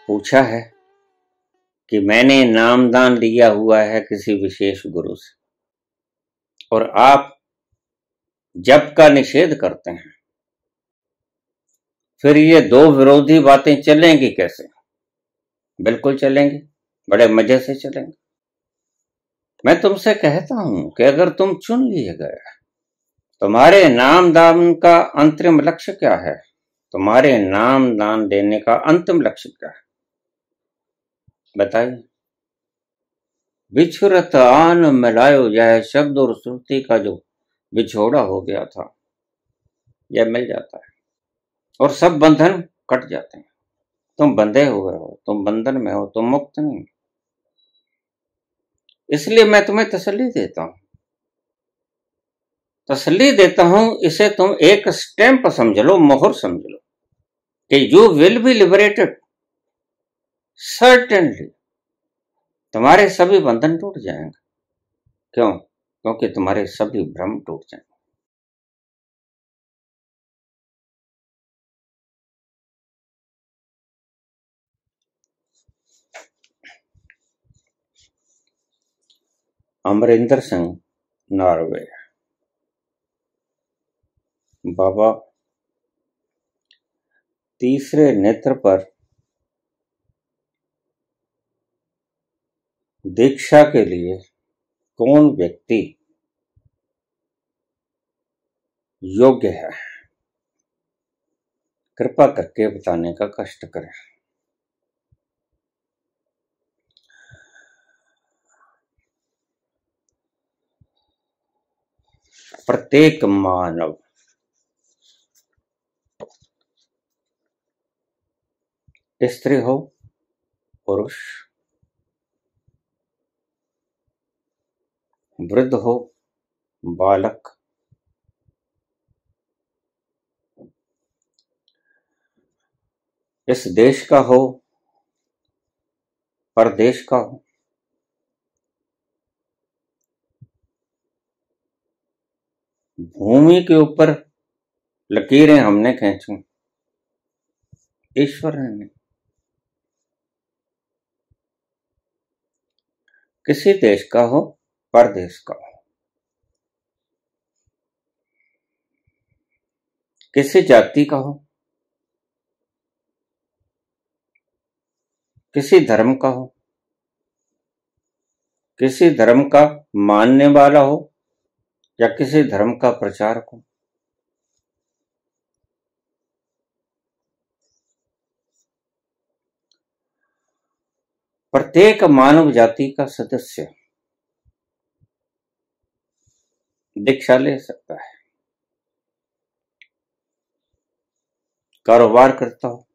पूछा है कि मैंने नामदान लिया हुआ है किसी विशेष गुरु से, और आप जप का निषेध करते हैं, फिर ये दो विरोधी बातें चलेंगी कैसे? बिल्कुल चलेंगी, बड़े मजे से चलेंगे। मैं तुमसे कहता हूं कि अगर तुम चुन लिए गए, तुम्हारे नामदान का अंतिम लक्ष्य क्या है? तुम्हारे नामदान देने का अंतिम लक्ष्य क्या है? बताइए। बिछुरत आन मिलायो, यह शब्द और श्रुति का जो बिछोड़ा हो गया था, यह मिल जाता है और सब बंधन कट जाते हैं। तुम बंधे हुए हो, तुम बंधन में हो, तुम मुक्त नहीं। इसलिए मैं तुम्हें तसल्ली देता हूं, इसे तुम एक स्टैंप समझ लो, मोहर समझ लो कि you will be liberated. Certainly तुम्हारे सभी बंधन टूट जाएंगे। क्यों? क्योंकि तुम्हारे सभी भ्रम टूट जाएंगे। अमरिंदर सिंह, नॉर्वे। बाबा, तीसरे नेत्र पर दीक्षा के लिए कौन व्यक्ति योग्य है? कृपा करके बताने का कष्ट करें। प्रत्येक मानव स्त्री हो, पुरुष, वृद्ध हो, बालक, इस देश का हो, परदेश का हो, भूमि के ऊपर लकीरें हमने खींची, ईश्वर ने। किसी देश का हो, परदेश का हो, किसी जाति का हो, किसी धर्म का हो, किसी धर्म का मानने वाला हो या किसी धर्म का प्रचारक हो, प्रत्येक मानव जाति का सदस्य दीक्षा ले सकता है। कारोबार करता हो,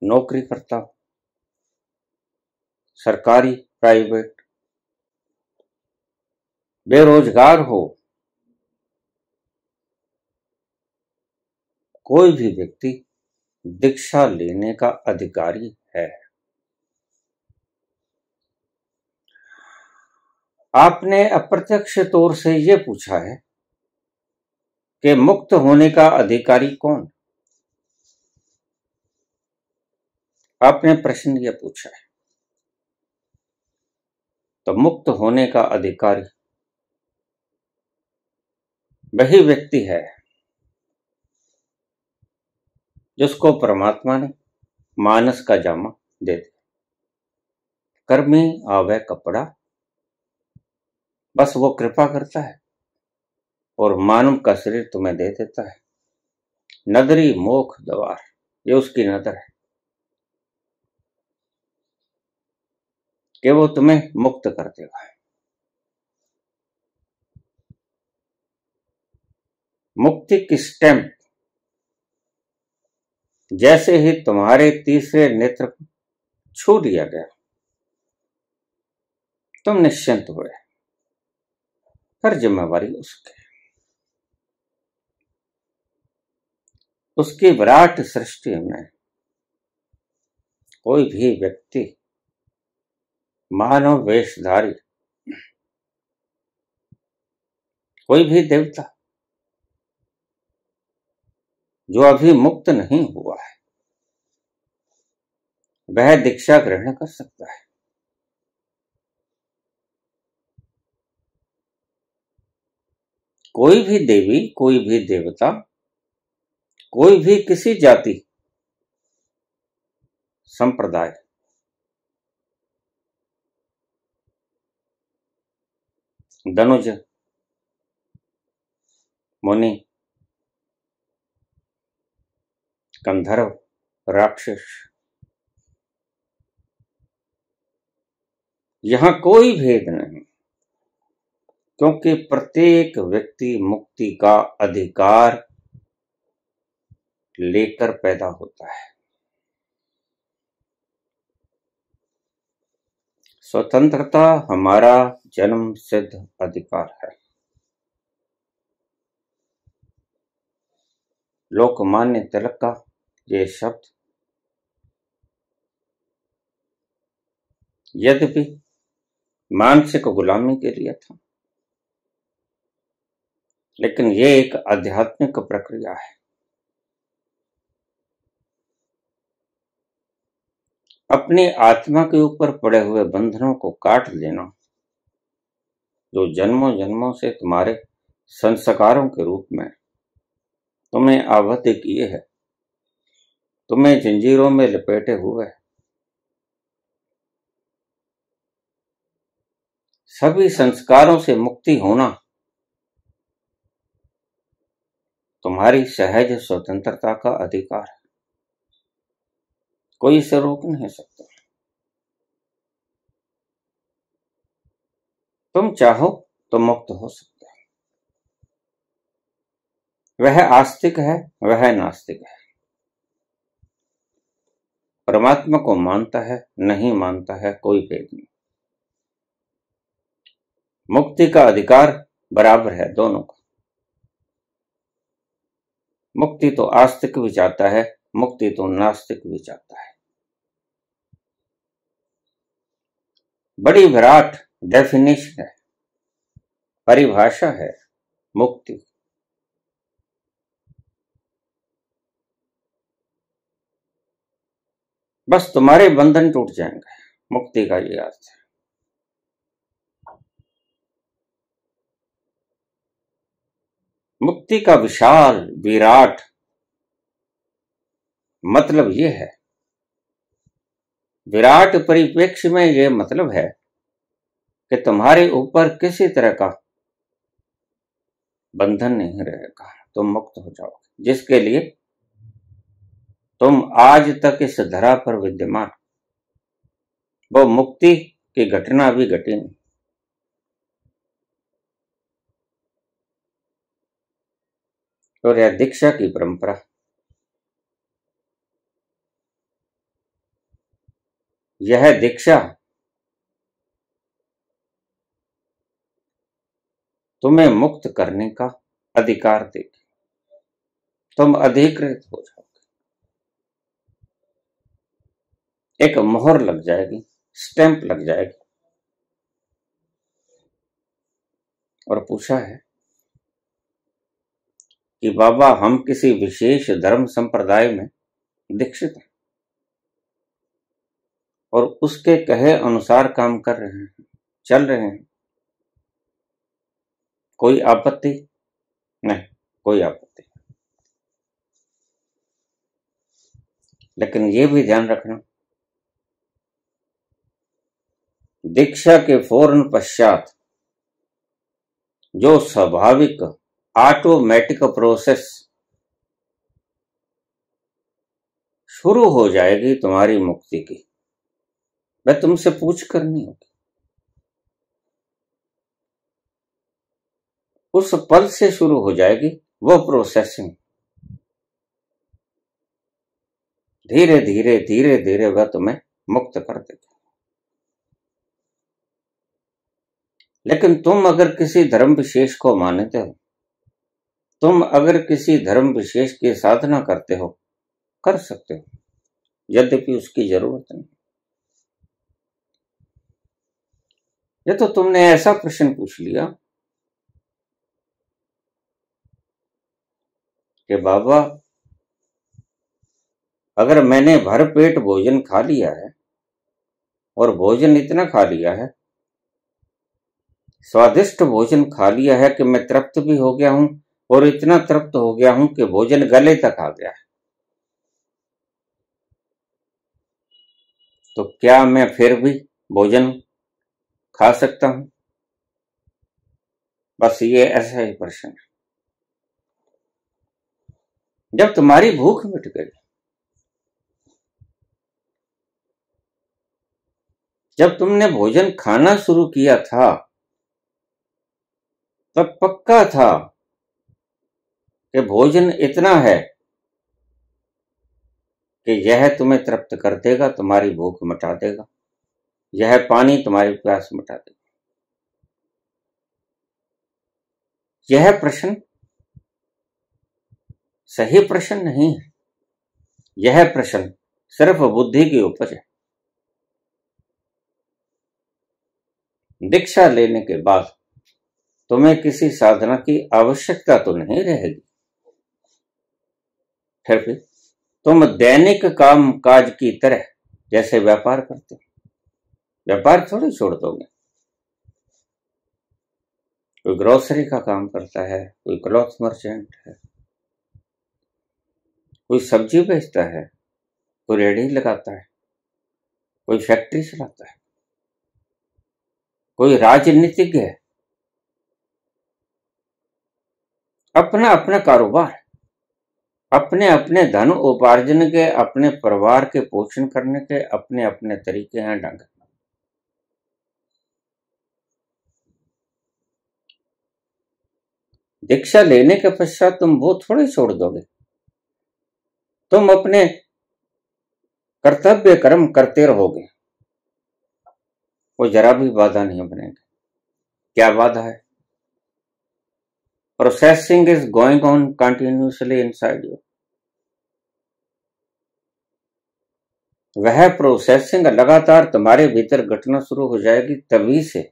नौकरी करता हो, सरकारी, प्राइवेट, बेरोजगार हो, कोई भी व्यक्ति दीक्षा लेने का अधिकारी है। आपने अप्रत्यक्ष तौर से यह पूछा है कि मुक्त होने का अधिकारी कौन? आपने प्रश्न यह पूछा है, तो मुक्त होने का अधिकारी वही व्यक्ति है जिसको परमात्मा ने मानस का जामा दे दिया। कर्मी आवे कपड़ा, बस वो कृपा करता है और मानव का शरीर तुम्हें दे देता है। नदरी मोख द्वार, ये उसकी नदर है कि वो तुम्हें मुक्त कर देगा। मुक्ति की स्टैंप जैसे ही तुम्हारे तीसरे नेत्र को छू लिया गया, तुम निश्चिंत हुए। हर जिम्मेवारी उसकी विराट सृष्टि में कोई भी व्यक्ति, मानव वेशधारी, कोई भी देवता जो अभी मुक्त नहीं हुआ है, वह दीक्षा ग्रहण कर सकता है। कोई भी देवी, कोई भी देवता, कोई भी किसी जाति संप्रदाय धनुज, मुनि, गंधर्व, राक्षस, यहां कोई भेद नहीं, क्योंकि प्रत्येक व्यक्ति मुक्ति का अधिकार लेकर पैदा होता है। स्वतंत्रता हमारा जन्म सिद्ध अधिकार है। लोकमान्य तिलक का ये शब्द यद्यपि मानसिक गुलामी के लिए था, लेकिन ये एक आध्यात्मिक प्रक्रिया है। अपनी आत्मा के ऊपर पड़े हुए बंधनों को काट देना, जो जन्मों जन्मों से तुम्हारे संस्कारों के रूप में तुम्हें आबद्ध किए है, तुम्हें जंजीरों में लपेटे हुए, सभी संस्कारों से मुक्ति होना तुम्हारी सहज स्वतंत्रता का अधिकार है। कोई इसे रोक नहीं सकता। तुम चाहो तो मुक्त हो सकते हो। वह आस्तिक है, वह नास्तिक है, परमात्मा को मानता है, नहीं मानता है, कोई भेद नहीं। मुक्ति का अधिकार बराबर है दोनों का। मुक्ति तो आस्तिक भी चाहता है, मुक्ति तो नास्तिक भी चाहता है। बड़ी विराट डेफिनेशन है, परिभाषा है मुक्ति। बस तुम्हारे बंधन टूट जाएंगे, मुक्ति का ये अर्थ है। मुक्ति का विशाल विराट मतलब ये है, विराट परिप्रेक्ष्य में ये मतलब है कि तुम्हारे ऊपर किसी तरह का बंधन नहीं रहेगा, तुम मुक्त हो जाओगे, जिसके लिए तुम आज तक इस धरा पर विद्यमान, वो मुक्ति की घटना भी घटी नहीं। और यह दीक्षा की परंपरा, यह दीक्षा तुम्हें मुक्त करने का अधिकार देगी। तुम अधिकृत हो जाओगे, एक मोहर लग जाएगी, स्टैंप लग जाएगी। और पूछा है कि बाबा हम किसी विशेष धर्म संप्रदाय में दीक्षित हैं और उसके कहे अनुसार काम कर रहे हैं, चल रहे हैं, कोई आपत्ति नहीं, कोई आपत्ति। लेकिन ये भी ध्यान रखना, दीक्षा के फौरन पश्चात जो स्वाभाविक ऑटोमेटिक प्रोसेस शुरू हो जाएगी तुम्हारी मुक्ति की, वह तुमसे पूछ करनी होगी। उस पल से शुरू हो जाएगी वो प्रोसेसिंग। धीरे धीरे धीरे धीरे वह तुम्हें मुक्त कर देगी। लेकिन तुम अगर किसी धर्म विशेष को मानते हो, तुम अगर किसी धर्म विशेष की साधना करते हो, कर सकते हो, यद्यपि उसकी जरूरत नहीं। ये तो तुमने ऐसा प्रश्न पूछ लिया कि बाबा अगर मैंने भर पेट भोजन खा लिया है और भोजन इतना खा लिया है, स्वादिष्ट भोजन खा लिया है कि मैं तृप्त भी हो गया हूं और इतना तृप्त हो गया हूं कि भोजन गले तक आ गया है, तो क्या मैं फिर भी भोजन खा सकता हूं? बस ये ऐसा ही प्रश्न है। जब तुम्हारी भूख मिट गई, जब तुमने भोजन खाना शुरू किया था, तब पक्का था कि भोजन इतना है कि यह तुम्हें तृप्त कर देगा, तुम्हारी भूख मिटा देगा, यह पानी तुम्हारी प्यास मिटा देगा। यह प्रश्न सही प्रश्न नहीं है। यह प्रश्न सिर्फ बुद्धि की उपज है। दीक्षा लेने के बाद तुम्हें किसी साधना की आवश्यकता तो नहीं रहेगी, फिर भी तुम दैनिक काम काज की तरह जैसे व्यापार करते हो, व्यापार थोड़ी छोड़ दोगे। कोई ग्रोसरी का काम करता है, कोई क्लॉथ मर्चेंट है, कोई सब्जी बेचता है, कोई रेहड़ी लगाता है, कोई फैक्ट्री चलाता है, कोई राजनीतिज्ञ है। अपना अपना कारोबार, अपने अपने धन उपार्जन के, अपने परिवार के पोषण करने के अपने अपने तरीके हैं, ढंग। दीक्षा लेने के पश्चात तुम वो थोड़ी छोड़ दोगे। तुम अपने कर्तव्य कर्म करते रहोगे, वो जरा भी बाधा नहीं बनेगा। क्या बाधा है? Processing is going on continuously inside you. वह प्रोसेसिंग लगातार तुम्हारे भीतर घटना शुरू हो जाएगी, तभी से,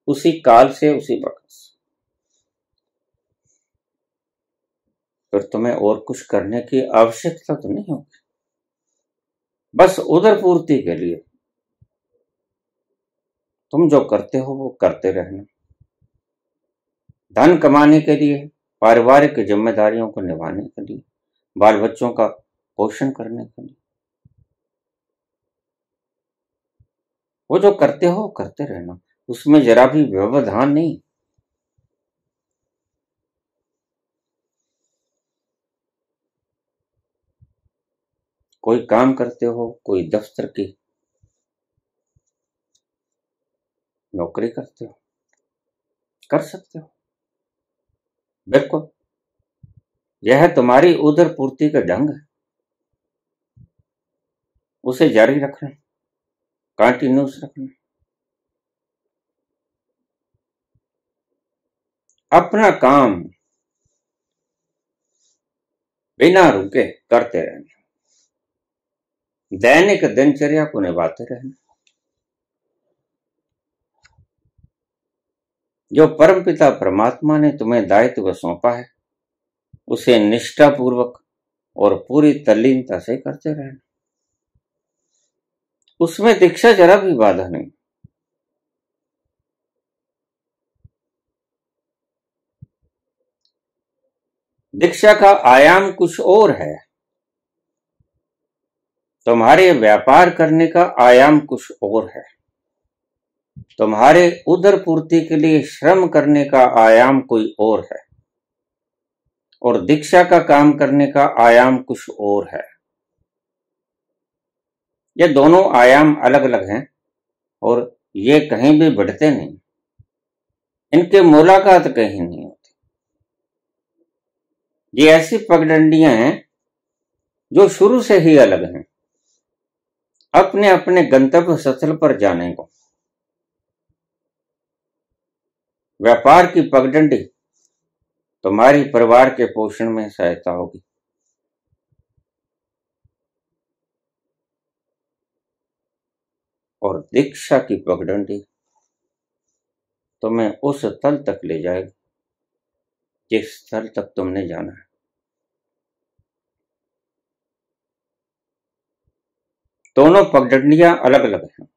उसी काल से, उसी वक्त से। फिर तुम्हें और कुछ करने की आवश्यकता तो नहीं होगी। बस उदर पूर्ति के लिए तुम जो करते हो वो करते रहना। धन कमाने के लिए, पारिवारिक जिम्मेदारियों को निभाने के लिए, बाल बच्चों का पोषण करने के लिए, वो जो करते हो करते रहना, उसमें जरा भी व्यवधान नहीं। कोई काम करते हो, कोई दफ्तर की नौकरी करते हो, कर सकते हो, बिल्कुल। यह तुम्हारी उदर पूर्ति का ढंग है, उसे जारी रखना, कंटिन्यूस रखना। अपना काम बिना रुके करते रहना, दैनिक दिनचर्या को निभाते रहना। जो परमपिता परमात्मा ने तुम्हें दायित्व सौंपा है, उसे निष्ठापूर्वक और पूरी तल्लीनता से करते रहना। उसमें दीक्षा जरा भी बाधा नहीं। दीक्षा का आयाम कुछ और है, तुम्हारे व्यापार करने का आयाम कुछ और है, तुम्हारे उदर पूर्ति के लिए श्रम करने का आयाम कोई और है, और दीक्षा का काम करने का आयाम कुछ और है। ये दोनों आयाम अलग अलग हैं और ये कहीं भी बढ़ते नहीं, इनके मुलाकात कहीं नहीं होती। ये ऐसी पगडंडियां हैं जो शुरू से ही अलग हैं, अपने अपने गंतव्य स्थल पर जाने को। व्यापार की पगडंडी तुम्हारी परिवार के पोषण में सहायता होगी, और दीक्षा की पगडंडी तुम्हें उस स्थल तक ले जाएगी जिस स्थल तक तुमने जाना है। दोनों पगडंडियां अलग अलग हैं,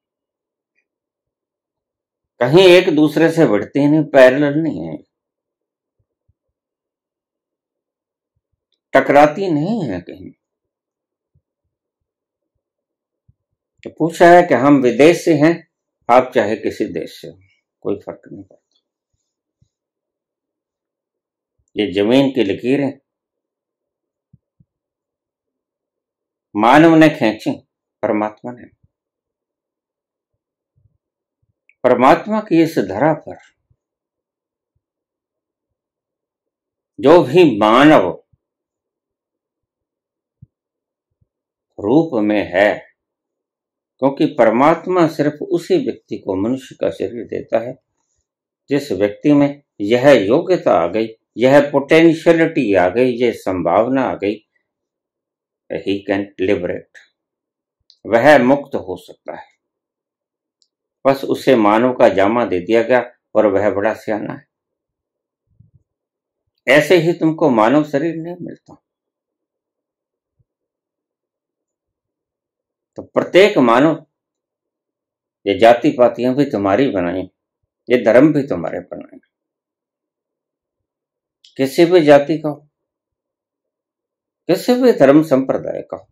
कहीं एक दूसरे से बढ़ती नहीं, पैरेलल नहीं है, टकराती नहीं है कहीं। तो पूछा है कि हम विदेश से हैं, आप चाहे किसी देश से, कोई फर्क नहीं पड़ता। ये जमीन की लकीरें मानव ने खींची, परमात्मा ने। परमात्मा की इस धरा पर जो भी मानव रूप में है, क्योंकि परमात्मा सिर्फ उसी व्यक्ति को मनुष्य का शरीर देता है जिस व्यक्ति में यह योग्यता आ गई, यह पोटेंशियलिटी आ गई, यह संभावना आ गई, ही कैन लिबरेट, वह मुक्त हो सकता है। बस उसे मानव का जामा दे दिया गया और वह बड़ा सियाना है। ऐसे ही तुमको मानव शरीर नहीं मिलता। तो प्रत्येक मानव, ये जाति पातियां भी तुम्हारी बनाई, ये धर्म भी तुम्हारे बनाए, किसी भी जाति का, किसी भी धर्म संप्रदाय का,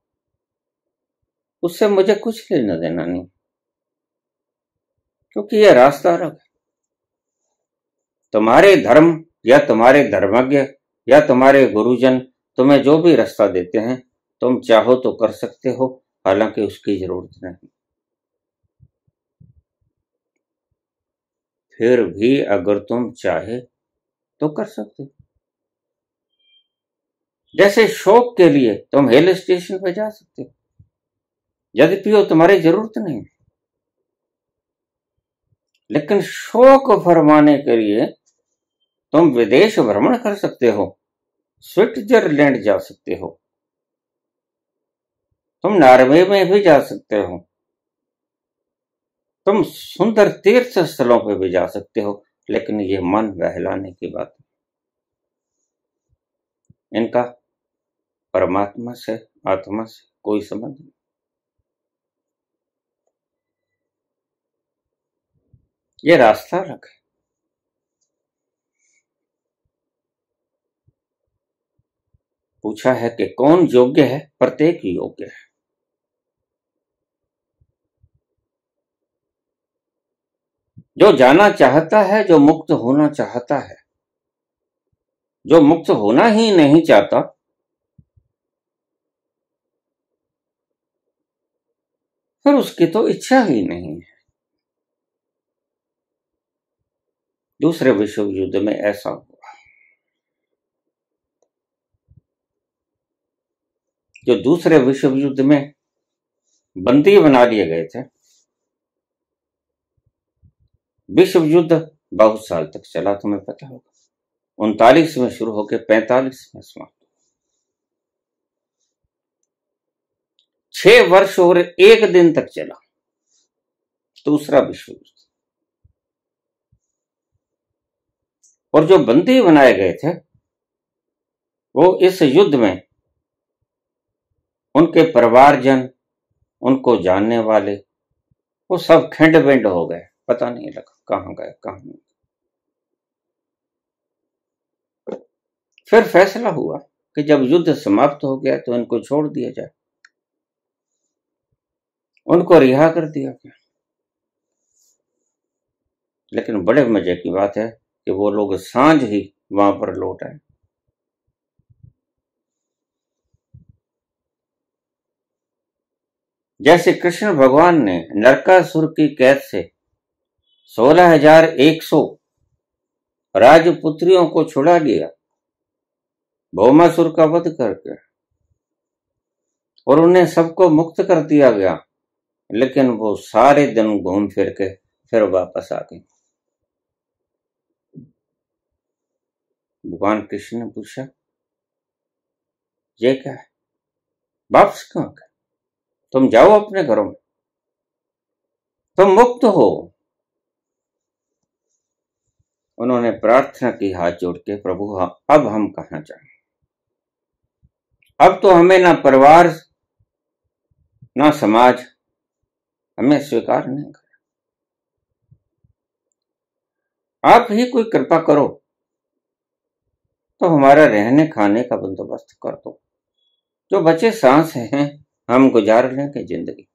उससे मुझे कुछ लेना देना नहीं, क्योंकि यह रास्ता अलग है। तुम्हारे धर्म या तुम्हारे धर्मज्ञ या तुम्हारे गुरुजन तुम्हें जो भी रास्ता देते हैं, तुम चाहो तो कर सकते हो, हालांकि उसकी जरूरत नहीं। फिर भी अगर तुम चाहे तो कर सकते हो। जैसे शौक के लिए तुम हिल स्टेशन पे जा सकते हो, यद्यपि वो तुम्हारी जरूरत नहीं, लेकिन शौक फरमाने के लिए तुम विदेश भ्रमण कर सकते हो, स्विट्जरलैंड जा सकते हो, तुम नॉर्वे में भी जा सकते हो, तुम सुंदर तीर्थ स्थलों पर भी जा सकते हो, लेकिन ये मन बहलाने की बात है। इनका परमात्मा से, आत्मा से कोई संबंध नहीं। ये रास्ता अलग है। पूछा है कि कौन योग्य है? प्रत्येक योग्य है। जो जाना चाहता है, जो मुक्त होना चाहता है, जो मुक्त होना ही नहीं चाहता, फिर उसकी तो इच्छा ही नहीं है। दूसरे विश्व युद्ध में ऐसा हुआ। जो दूसरे विश्व युद्ध में बंदी बना लिए गए थे, विश्व युद्ध बहुत साल तक चला, तुम्हें पता होगा। 39 में शुरू होकर 45 में समाप्त। 6 वर्ष और 1 दिन तक चला दूसरा विश्व युद्ध। और जो बंदी बनाए गए थे, वो इस युद्ध में उनके परिवारजन, उनको जानने वाले, वो सब खंड बिंड हो गए, पता नहीं लगा कहां गए कहां नहीं। फिर फैसला हुआ कि जब युद्ध समाप्त हो गया तो इनको छोड़ दिया जाए, उनको रिहा कर दिया गया। लेकिन बड़े मजे की बात है कि वो लोग सांझ ही वहां पर लौट आए। जैसे कृष्ण भगवान ने नरकासुर की कैद से 16,100 राजपुत्रियों को छुड़ा लिया, भौमासुर का वध करके, और उन्हें सबको मुक्त कर दिया गया, लेकिन वो सारे दिन घूम फिर के फिर वापस आ गए। भगवान कृष्ण ने पूछा, ये क्या है, वापस क्यों आ गए? तुम जाओ अपने घरों में, तुम मुक्त हो। उन्होंने प्रार्थना की हाथ जोड़ के, प्रभु अब हम कहां जाएं? अब तो हमें ना परिवार, ना समाज, हमें स्वीकार नहीं कर। आप ही कोई कृपा करो तो हमारा रहने खाने का बंदोबस्त कर दो, जो बचे सांस हैं हम गुजार लेंगे जिंदगी।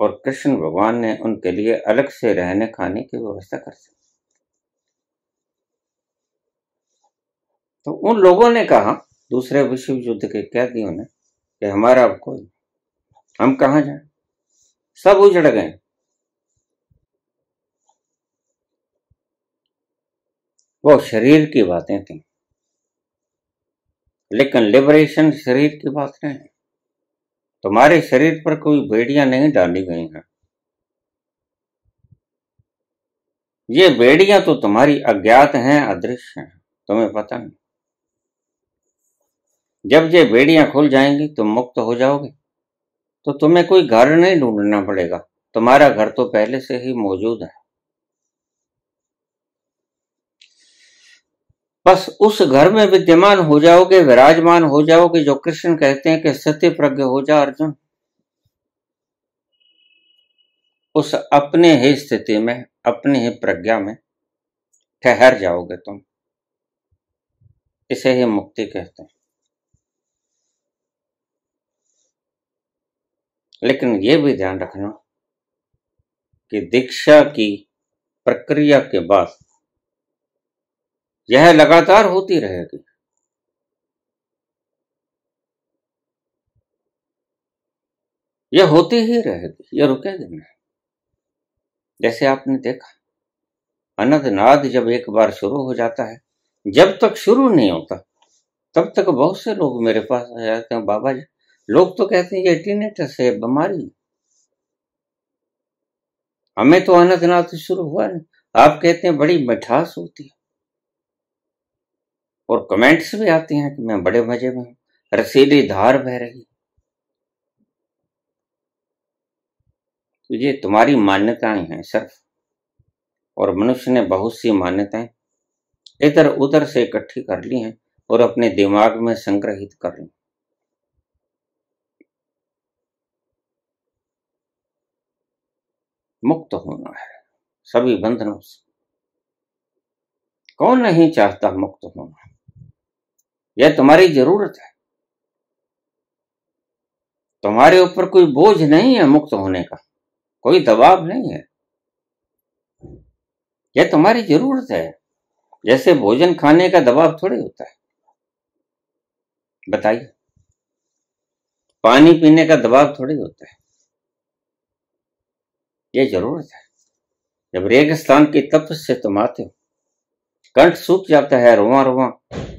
और कृष्ण भगवान ने उनके लिए अलग से रहने खाने की व्यवस्था कर दी। तो उन लोगों ने कहा दूसरे विश्व युद्ध के कैदियों ने कि हमारा अब कोई, हम कहां जाएं, सब उजड़ गए। वो शरीर की बातें थी, लेकिन लिबरेशन शरीर की बात नहीं है। तुम्हारे शरीर पर कोई बेड़ियां नहीं डाली गई हैं। ये बेड़ियां तो तुम्हारी अज्ञात हैं, अदृश्य हैं, तुम्हें पता नहीं। जब ये बेड़ियां खुल जाएंगी तुम मुक्त हो जाओगे, तो तुम्हें कोई घर नहीं ढूंढना पड़ेगा, तुम्हारा घर तो पहले से ही मौजूद है। बस उस घर में विद्यमान हो जाओगे, विराजमान हो जाओगे, जो कृष्ण कहते हैं कि सत्य प्रज्ञ हो जा अर्जुन। उस अपने ही स्थिति में, अपनी ही प्रज्ञा में ठहर जाओगे तुम। इसे ही मुक्ति कहते हैं। लेकिन यह भी ध्यान रखना कि दीक्षा की प्रक्रिया के बाद यह लगातार होती रहेगी। यह होती ही रहेगी, यह रुकेगी नहीं। जैसे आपने देखा, अनंतनाद जब एक बार शुरू हो जाता है, जब तक शुरू नहीं होता तब तक बहुत से लोग मेरे पास आ जाते हैं, बाबा जी लोग तो कहते हैं ये टीनेटस है, बीमारी। हमें तो अनंतनाद शुरू हुआ नहीं, आप कहते हैं बड़ी मिठास होती है। और कमेंट्स भी आती हैं कि मैं बड़े मजे में हूं, रसीली धार बह रही। तो ये तुम्हारी मान्यताएं हैं सिर्फ, और मनुष्य ने बहुत सी मान्यताएं इधर उधर से इकट्ठी कर ली हैं और अपने दिमाग में संग्रहित कर ली। मुक्त होना है सभी बंधनों से। कौन नहीं चाहता मुक्त होना? यह तुम्हारी जरूरत है। तुम्हारे ऊपर कोई बोझ नहीं है मुक्त होने का, कोई दबाव नहीं है। यह तुम्हारी जरूरत है। जैसे भोजन खाने का दबाव थोड़ी होता है, बताइए। पानी पीने का दबाव थोड़ी होता है, यह जरूरत है। जब रेगिस्तान की तपस्या से तुम आते हो, कंठ सूख जाता है, रोआ रोआ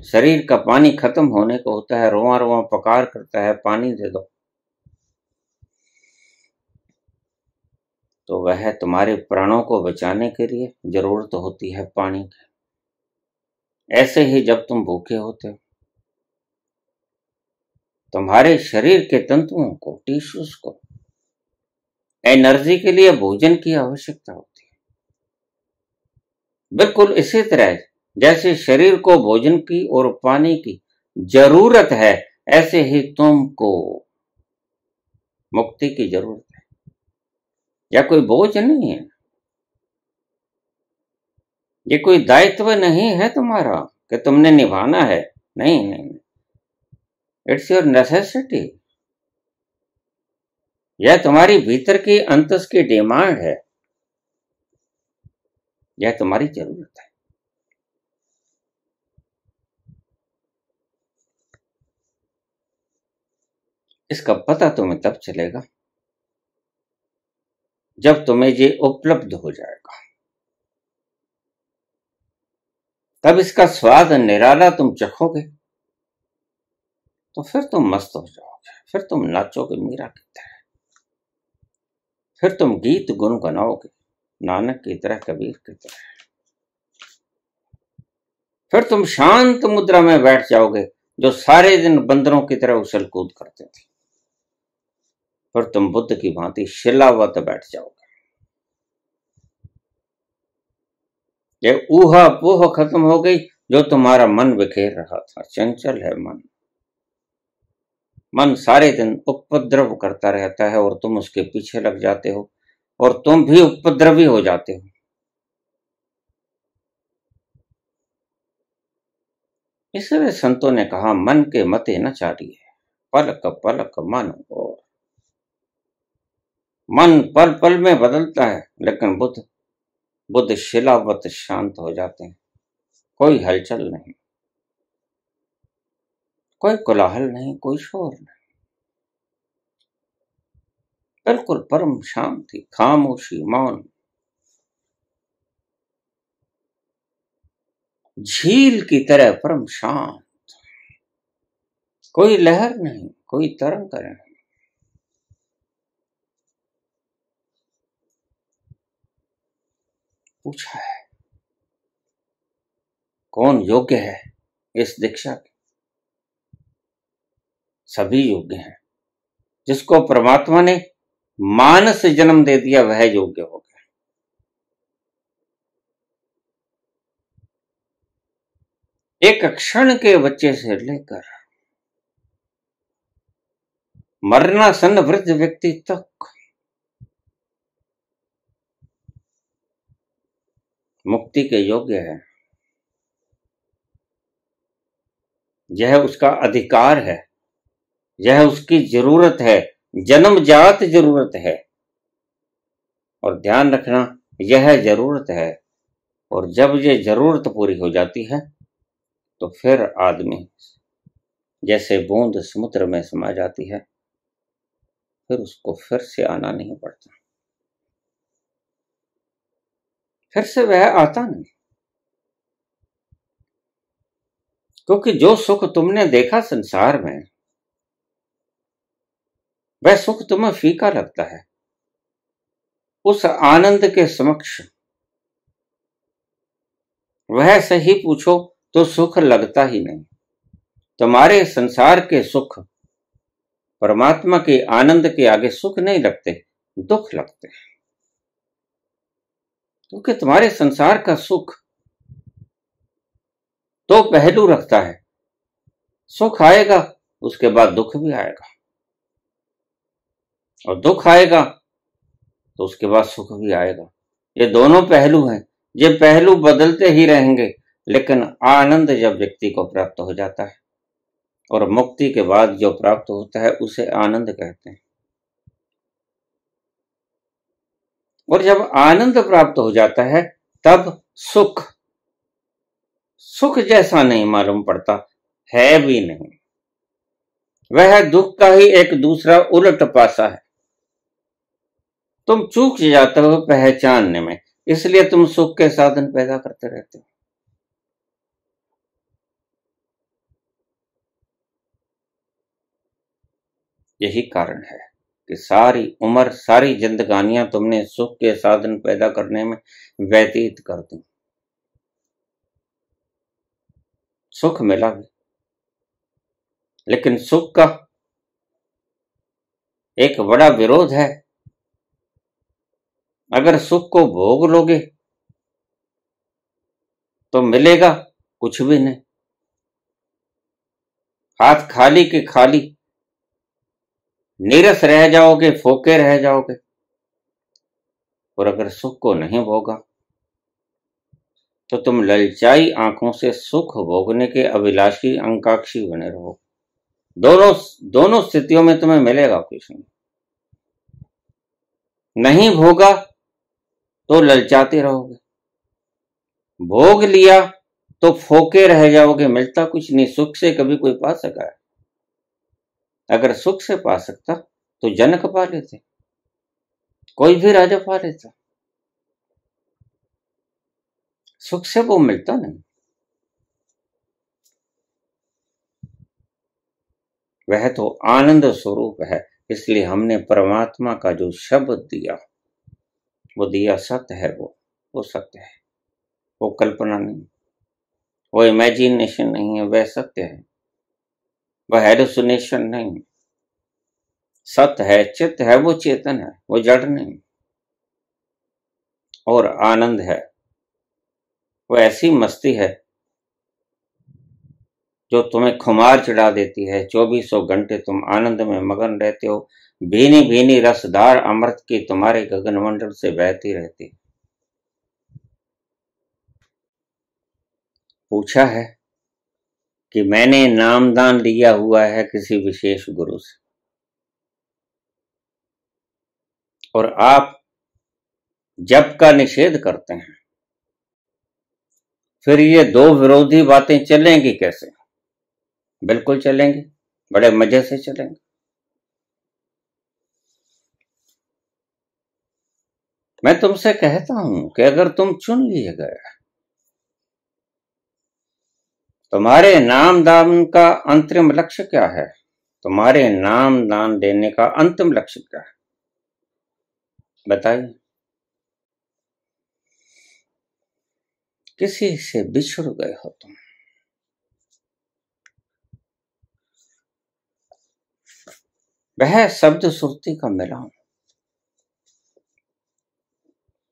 शरीर का पानी खत्म होने को होता है, रोआ रोआ पुकार करता है पानी दे दो, तो वह तुम्हारे प्राणों को बचाने के लिए जरूरत होती है पानी की। ऐसे ही जब तुम भूखे होते हो, तुम्हारे शरीर के तंतुओं को, टिश्यूज को एनर्जी के लिए भोजन की आवश्यकता होती है। बिल्कुल इसी तरह जैसे शरीर को भोजन की और पानी की जरूरत है, ऐसे ही तुमको मुक्ति की जरूरत है। या कोई बोझ नहीं है, ये कोई दायित्व नहीं है तुम्हारा कि तुमने निभाना है। नहीं नहीं, इट्स योर नेसेसिटी। यह तुम्हारी भीतर की अंतस की डिमांड है, यह तुम्हारी जरूरत है। इसका पता तुम्हें तब चलेगा जब तुम्हें ये उपलब्ध हो जाएगा। तब इसका स्वाद निराला तुम चखोगे, तो फिर तुम मस्त हो जाओगे, फिर तुम नाचोगे मीरा की तरह, फिर तुम गीत गुनगुनाओगे नानक की तरह, कबीर की तरह। फिर तुम शांत मुद्रा में बैठ जाओगे, जो सारे दिन बंदरों की तरह उछल कूद करते थे। फिर तुम बुद्ध की भांति शिलावत बैठ जाओगे। ये ऊहा पोह खत्म हो गई, जो तुम्हारा मन बिखेर रहा था। चंचल है मन, मन सारे दिन उपद्रव करता रहता है और तुम उसके पीछे लग जाते हो और तुम भी उपद्रवी हो जाते हो। इसलिए संतों ने कहा, मन के मते न चालिए, पलक पलक मन और। मन पल पल में बदलता है, लेकिन बुद्ध बुद्ध शिलावत शांत हो जाते हैं। कोई हलचल नहीं, कोई कोलाहल नहीं, कोई शोर नहीं, बिल्कुल परम शांति, खामोशी, मौन, झील की तरह परम शांत। कोई लहर नहीं, कोई तरंग नहीं। पूछा है, कौन योग्य है इस दीक्षा के? सभी योग्य हैं। जिसको परमात्मा ने मानस जन्म दे दिया वह योग्य हो गया। एक क्षण के बच्चे से लेकर मरणासन्न वृद्ध व्यक्ति तक मुक्ति के योग्य है। यह उसका अधिकार है, यह उसकी जरूरत है, जन्मजात जरूरत है। और ध्यान रखना, यह जरूरत है। और जब यह जरूरत पूरी हो जाती है तो फिर आदमी जैसे बूंद समुद्र में समा जाती है, फिर उसको फिर से आना नहीं पड़ता, फिर से वह आता नहीं। क्योंकि जो सुख तुमने देखा संसार में, वह सुख तुम्हें फीका लगता है। उस आनंद के समक्ष वह सही पूछो तो सुख लगता ही नहीं। तुम्हारे संसार के सुख परमात्मा के आनंद के आगे सुख नहीं लगते, दुख लगते हैं। क्योंकि तुम्हारे संसार का सुख दो पहलू रखता है। सुख आएगा, उसके बाद दुख भी आएगा, और दुख आएगा तो उसके बाद सुख भी आएगा। ये दोनों पहलू हैं, ये पहलू बदलते ही रहेंगे। लेकिन आनंद जब व्यक्ति को प्राप्त हो जाता है और मुक्ति के बाद जो प्राप्त होता है उसे आनंद कहते हैं। और जब आनंद प्राप्त हो जाता है तब सुख सुख जैसा नहीं मालूम पड़ता, है भी नहीं। वह दुख का ही एक दूसरा उलट पासा है। तुम चूक जाते हो पहचानने में, इसलिए तुम सुख के साधन पैदा करते रहते हो। यही कारण है कि सारी उम्र, सारी जिंदगानियां तुमने सुख के साधन पैदा करने में व्यतीत कर दी। सुख मिला भी, लेकिन सुख का एक बड़ा विरोध है। अगर सुख को भोग लोगे तो मिलेगा कुछ भी नहीं, हाथ खाली के खाली, नीरस रह जाओगे, फोके रह जाओगे। और अगर सुख को नहीं भोगा तो तुम ललचाई आंखों से सुख भोगने के अभिलाषी, अंकाक्षी बने रहो। दोनों स्थितियों में तुम्हें मिलेगा कुछ नहीं। नहीं भोगा तो ललचाते रहोगे, भोग लिया तो फोके रह जाओगे, मिलता कुछ नहीं। सुख से कभी कोई पा सका है? अगर सुख से पा सकता तो जनक पा लेते, कोई भी राजा पा लेता। सुख से वो मिलता नहीं, वह तो आनंद स्वरूप है। इसलिए हमने परमात्मा का जो शब्द दिया, वो दिया सत्य है। वो सत्य है, वो कल्पना नहीं, वो इमेजिनेशन नहीं है, वह सत्य है। वह हेलुसिनेशन नहीं, सत्य है, चित्त है, वो चेतन है, वो जड़ नहीं। और आनंद है, वो ऐसी मस्ती है जो तुम्हें खुमार चढ़ा देती है। 2400 घंटे तुम आनंद में मगन रहते हो। भीनी भीनी रसदार अमृत की तुम्हारे गगनमंडल से बहती रहती। पूछा है कि मैंने नामदान लिया हुआ है किसी विशेष गुरु से, और आप जप का निषेध करते हैं, फिर ये दो विरोधी बातें चलेंगी कैसे? बिल्कुल चलेंगी, बड़े मजे से चलेंगी। मैं तुमसे कहता हूं कि अगर तुम चुन लिए गए, तुम्हारे नाम दान का अंतिम लक्ष्य क्या है? तुम्हारे नाम दान देने का अंतिम लक्ष्य क्या है? बताइए। किसी से बिछड़ गए हो तुम, वह शब्द सुरती का मिलान।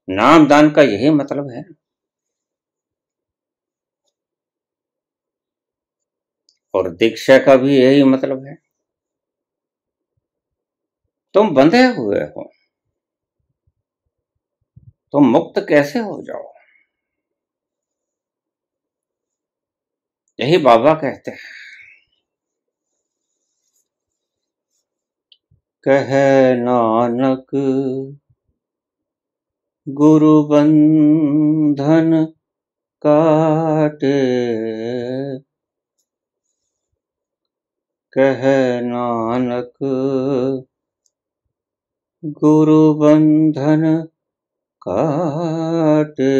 नाम दान का यही मतलब है, और दीक्षा का भी यही मतलब है। तुम बंधे हुए हो, तुम मुक्त कैसे हो जाओ? यही बाबा कहते हैं। कहे नानक गुरु बंधन काटे, कहे नानक गुरु बंधन काटे,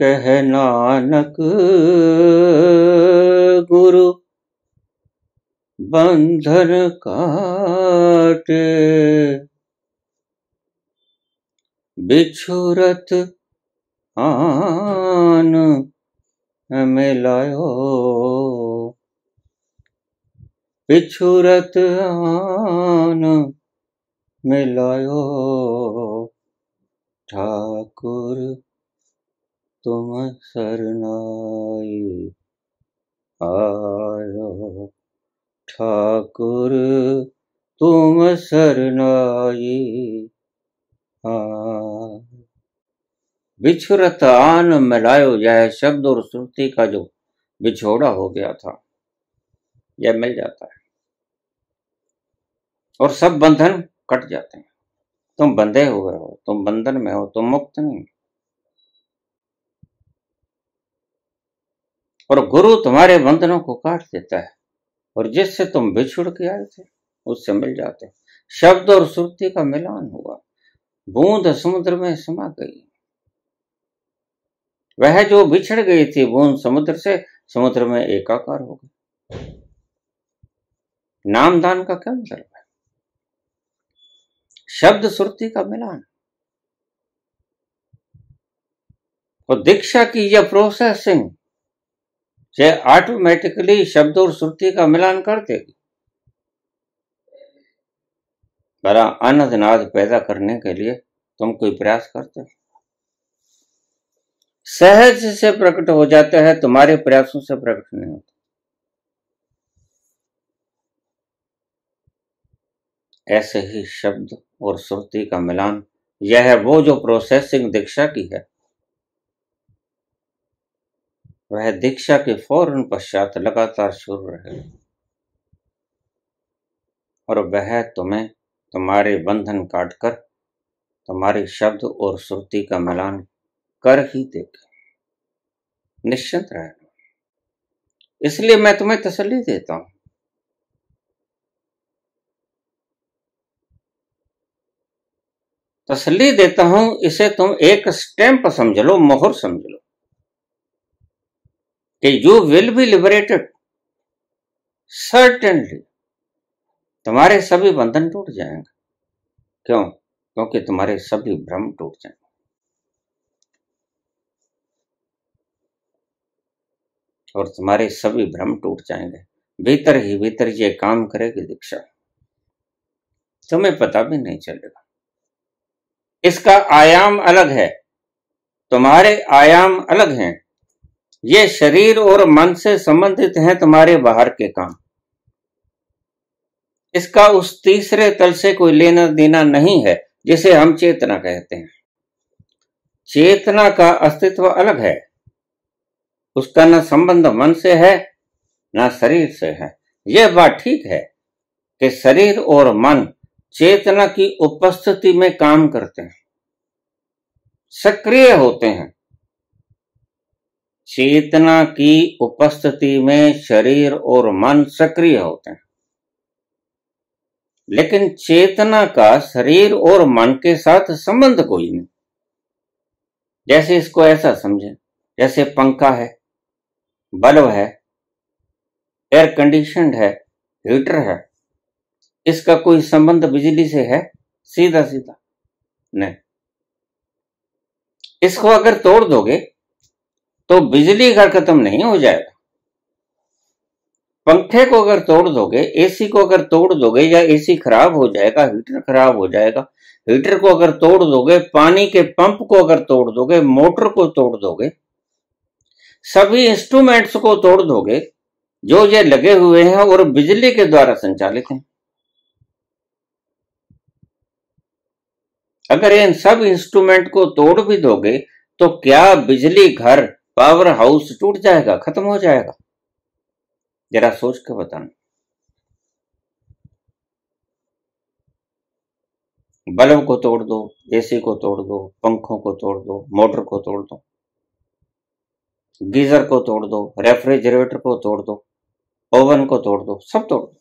कहे नानक गुरु बंधन काटे, बिछुरत आन मिलायो, बिछुरत आन मिलायो, ठाकुर तुम सरनाई आयो, ठाकुर तुम सरनाई आयो। बिछुरत आन मिलायो, यह शब्द और श्रुति का जो बिछोड़ा हो गया था, यह मिल जाता है और सब बंधन कट जाते हैं। तुम बंधे हुए हो, तुम बंधन में हो, तुम मुक्त नहीं। और गुरु तुम्हारे बंधनों को काट देता है, और जिससे तुम बिछुड़ के आए थे उससे मिल जाते। शब्द और श्रुति का मिलान हुआ, बूंद समुद्र में समा गई। वह जो बिछड़ गई थी बूंद समुद्र से, समुद्र में एकाकार हो गई। नामदान का क्या मतलब है? शब्द श्रुति का मिलान। और दीक्षा की यह प्रोसेसिंग से ऑटोमेटिकली शब्द और श्रुति का मिलान कर देगी। बड़ा आनंद नाद पैदा करने के लिए तुम कोई प्रयास करते हो, सहज से प्रकट हो जाते हैं, तुम्हारे प्रयासों से प्रकट नहीं होता। ऐसे ही शब्द और श्रुति का मिलान, यह है वो जो प्रोसेसिंग दीक्षा की है। वह दीक्षा के फौरन पश्चात लगातार शुरू रहे, और वह तुम्हें तुम्हारे बंधन काटकर तुम्हारे शब्द और श्रुति का मिलान कर ही देगा। निश्चिंत रहना। इसलिए मैं तुम्हें तसल्ली देता हूं। तसल्ली देता हूं, इसे तुम एक स्टैंप समझ लो, मोहर समझ लो कि you will be liberated. Certainly तुम्हारे सभी बंधन टूट जाएंगे। क्यों? क्योंकि तुम्हारे सभी भ्रम टूट जाएंगे। और तुम्हारे सभी भ्रम टूट जाएंगे। भीतर ही भीतर ये काम करेगी दीक्षा, तुम्हें पता भी नहीं चलेगा। इसका आयाम अलग है, तुम्हारे आयाम अलग हैं। ये शरीर और मन से संबंधित हैं तुम्हारे बाहर के काम। इसका उस तीसरे तल से कोई लेना देना नहीं है जिसे हम चेतना कहते हैं। चेतना का अस्तित्व अलग है। उसका न संबंध मन से है न शरीर से है। यह बात ठीक है कि शरीर और मन चेतना की उपस्थिति में काम करते हैं, सक्रिय होते हैं। चेतना की उपस्थिति में शरीर और मन सक्रिय होते हैं, लेकिन चेतना का शरीर और मन के साथ संबंध कोई नहीं। जैसे इसको ऐसा समझें, जैसे पंखा है, बल्ब है, एयर कंडीशनड है, हीटर है, इसका कोई संबंध बिजली से है? सीधा सीधा नहीं। इसको अगर तोड़ दोगे तो बिजली घर खत्म नहीं हो जाएगा। पंखे को अगर तोड़ दोगे, एसी को अगर तोड़ दोगे, या एसी खराब हो जाएगा, हीटर खराब हो जाएगा। हीटर को अगर तोड़ दोगे, पानी के पंप को अगर तोड़ दोगे, मोटर को तोड़ दोगे, सभी इंस्ट्रूमेंट्स को तोड़ दोगे जो ये लगे हुए हैं और बिजली के द्वारा संचालित हैं। अगर इन सब इंस्ट्रूमेंट को तोड़ भी दोगे तो क्या बिजली घर, पावर हाउस टूट जाएगा, खत्म हो जाएगा? जरा सोच के बताना। बल्ब को तोड़ दो, एसी को तोड़ दो, पंखों को तोड़ दो, मोटर को तोड़ दो, गीजर को तोड़ दो, रेफ्रिजरेटर को तोड़ दो, ओवन को तोड़ दो, सब तोड़ दो।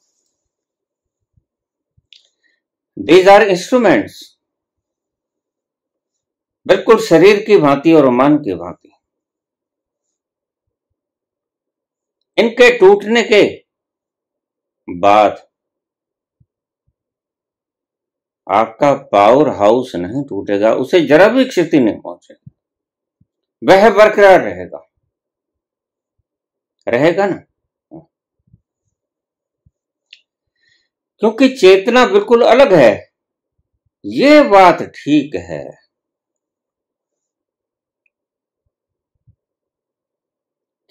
दीज आर इंस्ट्रूमेंट्स, बिल्कुल शरीर की भांति और मन की भांति। इनके टूटने के बाद आपका पावर हाउस नहीं टूटेगा, उसे जरा भी क्षति नहीं पहुंचेगी, वह बरकरार रहेगा। रहेगा ना? क्योंकि चेतना बिल्कुल अलग है। ये बात ठीक है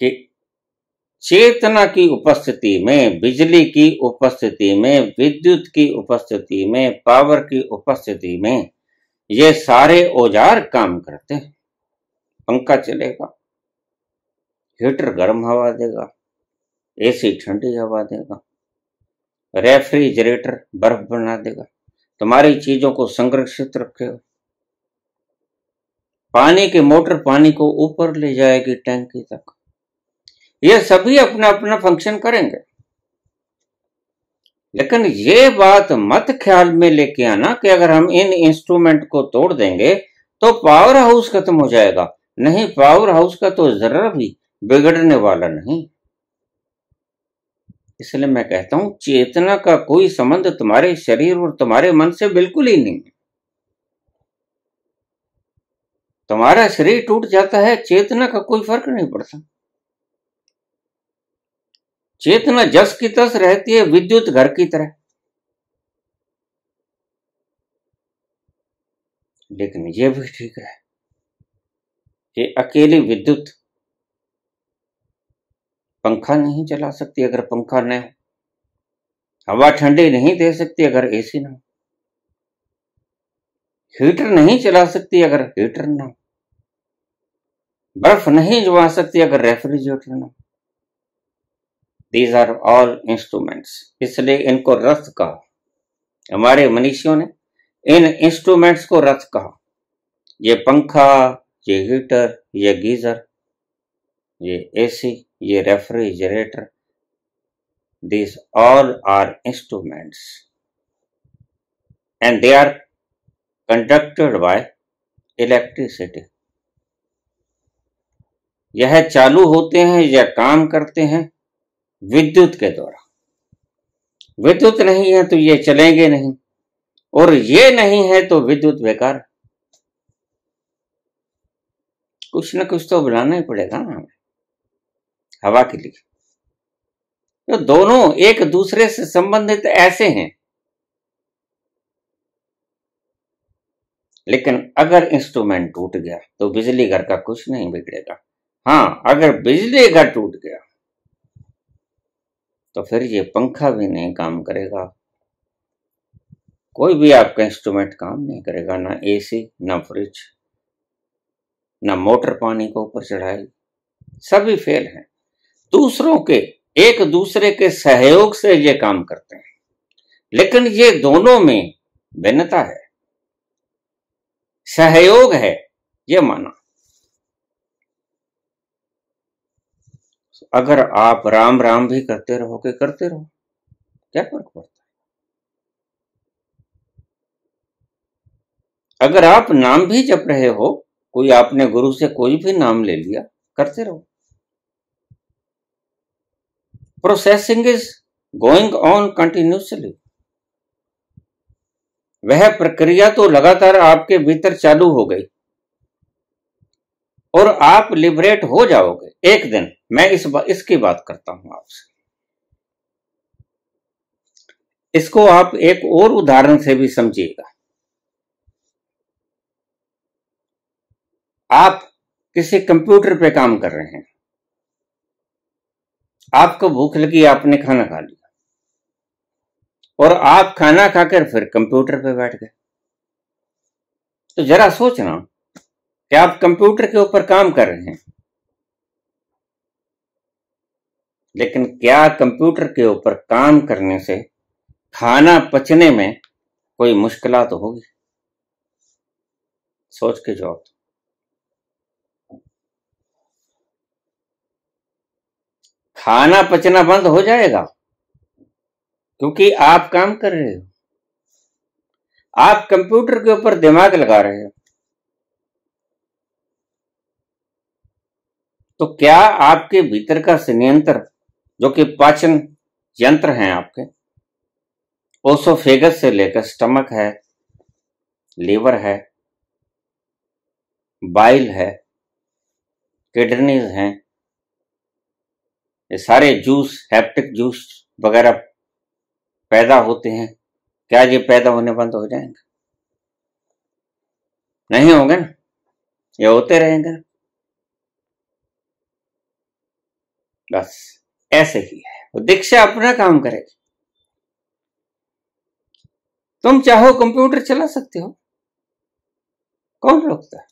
कि चेतना की उपस्थिति में, बिजली की उपस्थिति में, विद्युत की उपस्थिति में, पावर की उपस्थिति में ये सारे औजार काम करते हैं। पंखा चलेगा, हीटर गर्म हवा देगा, एसी ठंडी हवा देगा, रेफ्रिजरेटर बर्फ बना देगा, तुम्हारी चीजों को संरक्षित रखेगा। पानी की मोटर पानी को ऊपर ले जाएगी टैंकी तक। ये सभी अपना अपना फंक्शन करेंगे, लेकिन ये बात मत ख्याल में लेके आना कि अगर हम इन इंस्ट्रूमेंट को तोड़ देंगे तो पावर हाउस खत्म हो जाएगा। नहीं, पावर हाउस का तो जरा भी बिगड़ने वाला नहीं। इसलिए मैं कहता हूं चेतना का कोई संबंध तुम्हारे शरीर और तुम्हारे मन से बिल्कुल ही नहीं है। तुम्हारा शरीर टूट जाता है, चेतना का कोई फर्क नहीं पड़ता। चेतना जस की तस रहती है, विद्युत घर की तरह। लेकिन यह भी ठीक है कि अकेली विद्युत पंखा नहीं चला सकती अगर पंखा न हो, हवा ठंडी नहीं दे सकती अगर एसी ना हो, हीटर नहीं चला सकती अगर हीटर ना हो, बर्फ नहीं जमा सकती अगर रेफ्रिजरेटर ना हो। दीज आर ऑल इंस्ट्रूमेंट्स, इसलिए इनको रथ कहा। हमारे मनीषियों ने इन इंस्ट्रूमेंट्स को रथ कहा। ये पंखा, ये हीटर, ये गीजर, ये एसी, ये refrigerator, these all are instruments and they are conducted by electricity. यह चालू होते हैं या काम करते हैं विद्युत के द्वारा। विद्युत नहीं है तो ये चलेंगे नहीं, और ये नहीं है तो विद्युत बेकार। कुछ न कुछ तो बनाना ही पड़ेगा ना हमें हवा के लिए। तो दोनों एक दूसरे से संबंधित ऐसे हैं लेकिन अगर इंस्ट्रूमेंट टूट गया तो बिजली घर का कुछ नहीं बिगड़ेगा। हाँ, अगर बिजली घर टूट गया तो फिर ये पंखा भी नहीं काम करेगा, कोई भी आपका इंस्ट्रूमेंट काम नहीं करेगा, ना एसी, ना फ्रिज, ना मोटर पानी को ऊपर चढ़ाएगी, सभी फेल हैं। दूसरों के, एक दूसरे के सहयोग से ये काम करते हैं, लेकिन ये दोनों में भिन्नता है। सहयोग है ये माना। अगर आप राम राम भी करते रहोगे, करते रहो, क्या फर्क पड़ता है। अगर आप नाम भी जप रहे हो, कोई आपने गुरु से कोई भी नाम ले लिया, करते रहो। Processing is going on continuously. वह प्रक्रिया तो लगातार आपके भीतर चालू हो गई और आप लिबरेट हो जाओगे एक दिन। मैं इसकी बात करता हूं आपसे। इसको आप एक और उदाहरण से भी समझिएगा। आप किसी कंप्यूटर पे काम कर रहे हैं, आपको भूख लगी, आपने खाना खा लिया और आप खाना खाकर फिर कंप्यूटर पे बैठ गए। तो जरा सोचना कि आप कंप्यूटर के ऊपर काम कर रहे हैं, लेकिन क्या कंप्यूटर के ऊपर काम करने से खाना पचने में कोई मुश्किलात तो होगी? सोच के जवाब दो। खाना पचना बंद हो जाएगा क्योंकि आप काम कर रहे हो, आप कंप्यूटर के ऊपर दिमाग लगा रहे हो। तो क्या आपके भीतर का संयंत्र, जो कि पाचन यंत्र हैं आपके, ओसोफेगस से लेकर स्टमक है, लीवर है, बाइल है, किडनीज हैं, ये सारे जूस, हेप्टिक जूस वगैरह पैदा होते हैं, क्या ये पैदा होने बंद हो जाएंगे? नहीं होंगे ना, ये होते रहेंगे। बस ऐसे ही है, वो दीक्षा अपना काम करेगी। तुम चाहो कंप्यूटर चला सकते हो, कौन रोकता है?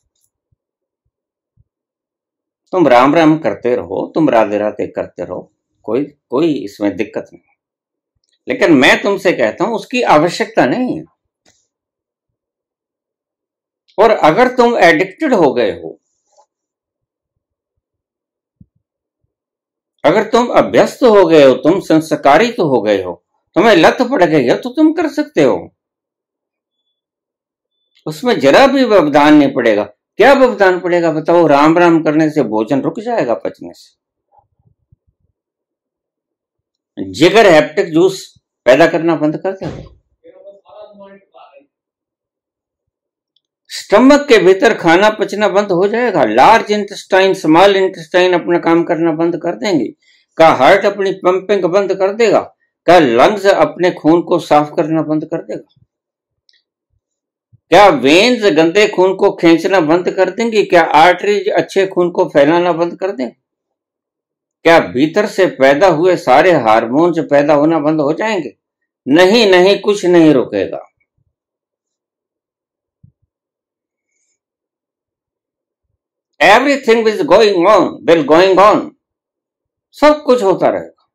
तुम राम राम करते रहो, तुम राधे राधे करते रहो, कोई इसमें दिक्कत नहीं। लेकिन मैं तुमसे कहता हूं उसकी आवश्यकता नहीं है। और अगर तुम एडिक्टेड हो गए हो, अगर तुम अभ्यस्त हो गए हो, तुम संस्कारित तो हो गए हो, तुम्हें लत पड़ गई है, तो तुम कर सकते हो, उसमें जरा भी व्यवधान नहीं पड़ेगा। क्या व्यवधान पड़ेगा बताओ? राम राम करने से भोजन रुक जाएगा पचने से, जिगर हेप्टिक जूस पैदा करना बंद कर देगा, स्टमक के भीतर खाना पचना बंद हो जाएगा, लार्ज इंटेस्टाइन, स्मॉल इंटेस्टाइन अपना काम करना बंद कर देंगे, का हार्ट अपनी पंपिंग बंद कर देगा, का लंग्स अपने खून को साफ करना बंद कर देगा, क्या वेन्स गंदे खून को खींचना बंद कर देंगी, क्या आर्टरीज अच्छे खून को फैलाना बंद कर देंगे, क्या भीतर से पैदा हुए सारे हार्मोन्स पैदा होना बंद हो जाएंगे? नहीं नहीं, कुछ नहीं रुकेगा। Everything is going on, will going on, सब कुछ होता रहेगा,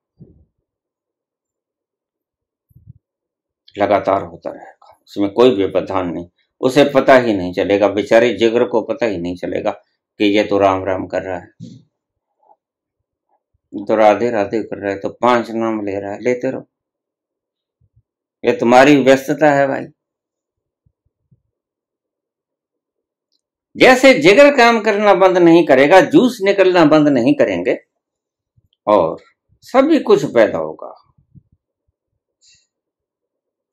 लगातार होता रहेगा, उसमें कोई व्यवधान नहीं। उसे पता ही नहीं चलेगा, बेचारे जिगर को पता ही नहीं चलेगा कि ये तो राम राम कर रहा है, तो राधे राधे कर रहा है, तो 5 नाम ले रहा है, लेते रहो, ये तुम्हारी व्यस्तता है भाई। जैसे जिगर काम करना बंद नहीं करेगा, जूस निकलना बंद नहीं करेंगे, और सभी कुछ पैदा होगा,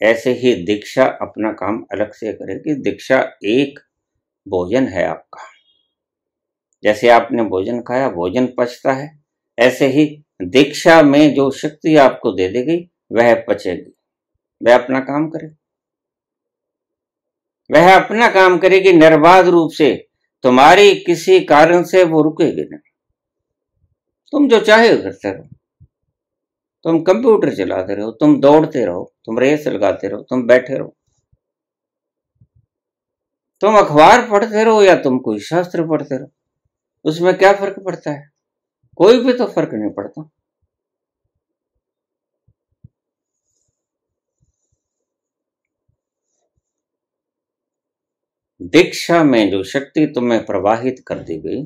ऐसे ही दीक्षा अपना काम अलग से करेगी। दीक्षा एक भोजन है आपका, जैसे आपने भोजन खाया, भोजन पचता है, ऐसे ही दीक्षा में जो शक्ति आपको दे देगी वह पचेगी, वह अपना काम करे, वह अपना काम करेगी निर्बाध रूप से, तुम्हारी किसी कारण से वो रुकेगी नहीं। तुम जो चाहे करते रहो, तुम कंप्यूटर चलाते रहो, तुम दौड़ते रहो, तुम रेस लगाते रहो, तुम बैठे रहो, तुम अखबार पढ़ते रहो या तुम कोई शास्त्र पढ़ते रहो, उसमें क्या फर्क पड़ता है? कोई भी तो फर्क नहीं पड़ता। दीक्षा में जो शक्ति तुम्हें प्रवाहित कर दी गई,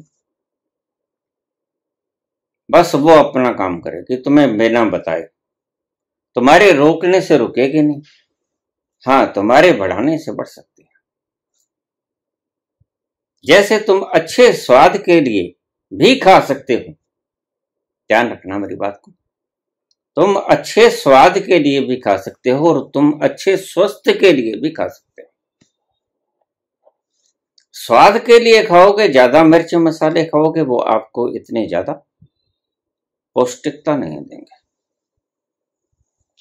बस वो अपना काम करेगी तुम्हें बिना बताए। तुम्हारे रोकने से रुकेगी नहीं, हाँ तुम्हारे बढ़ाने से बढ़ सकती है। जैसे तुम अच्छे स्वाद के लिए भी खा सकते हो, ध्यान रखना मेरी बात को, तुम अच्छे स्वाद के लिए भी खा सकते हो और तुम अच्छे स्वास्थ्य के लिए भी खा सकते हो। स्वाद के लिए खाओगे, ज्यादा मिर्च मसाले खाओगे, वो आपको इतने ज्यादा पौष्टिकता नहीं देंगे।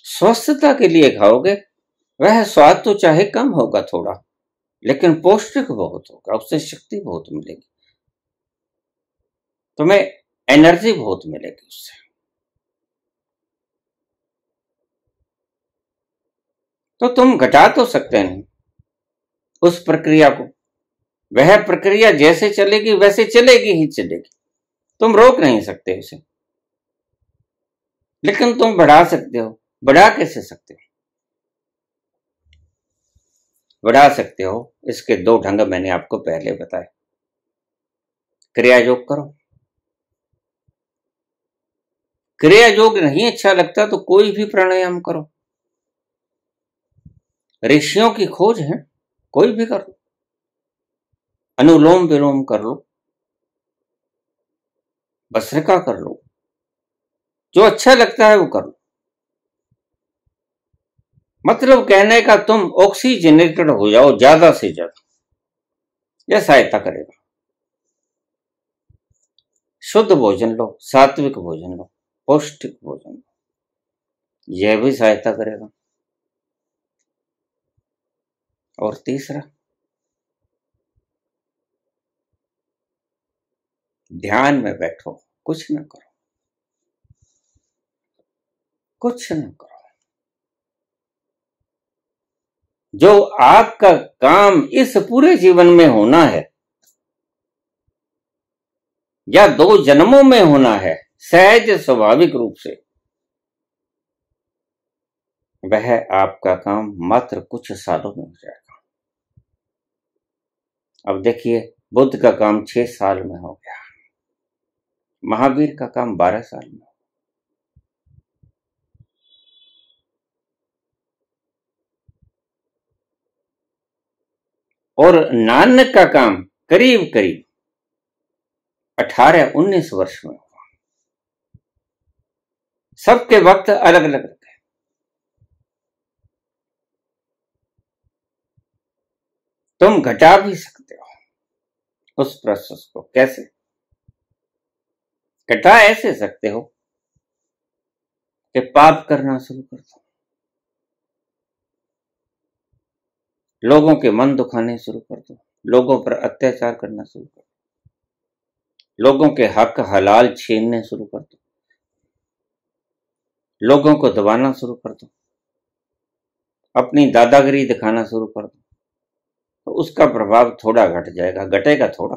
स्वस्थता के लिए खाओगे, वह स्वाद तो चाहे कम होगा थोड़ा, लेकिन पौष्टिक बहुत होगा, उससे शक्ति बहुत मिलेगी, तुम्हें एनर्जी बहुत मिलेगी उससे। तो तुम घटा तो सकते नहीं उस प्रक्रिया को, वह प्रक्रिया जैसे चलेगी वैसे चलेगी ही चलेगी, तुम रोक नहीं सकते उसे, लेकिन तुम बढ़ा सकते हो। बढ़ा कैसे सकते हो? बढ़ा सकते हो, इसके दो ढंग मैंने आपको पहले बताए। क्रिया योग करो। क्रिया योग नहीं अच्छा लगता तो कोई भी प्राणायाम करो, ऋषियों की खोज है, कोई भी कर लो, अनुलोम विलोम कर लो, भस्त्रिका कर लो, जो अच्छा लगता है वो कर लो। मतलब कहने का तुम ऑक्सीजनेटेड हो जाओ ज्यादा से ज्यादा, यह सहायता करेगा। शुद्ध भोजन लो, सात्विक भोजन लो, पौष्टिक भोजन लो, यह भी सहायता करेगा। और तीसरा, ध्यान में बैठो, कुछ ना करो, कुछ ना करो। जो आपका काम इस पूरे जीवन में होना है या 2 जन्मों में होना है, सहज स्वाभाविक रूप से, वह आपका काम मात्र कुछ सालों में हो जाएगा। अब देखिए, बुद्ध का काम 6 साल में हो गया, महावीर का काम 12 साल में। और नानक का काम करीब करीब 18-19 वर्ष में हुआ। सबके वक्त अलग अलग है। तुम घटा भी सकते हो उस प्रोसेस को। कैसे घटा? ऐसे सकते हो कि पाप करना शुरू कर दो, लोगों के मन दुखाने शुरू कर दो, लोगों पर अत्याचार करना शुरू कर दो, लोगों के हक हलाल छीनने शुरू कर दो, लोगों को दबाना शुरू कर दो, अपनी दादागिरी दिखाना शुरू कर दो, तो उसका प्रभाव थोड़ा घट जाएगा, घटेगा थोड़ा,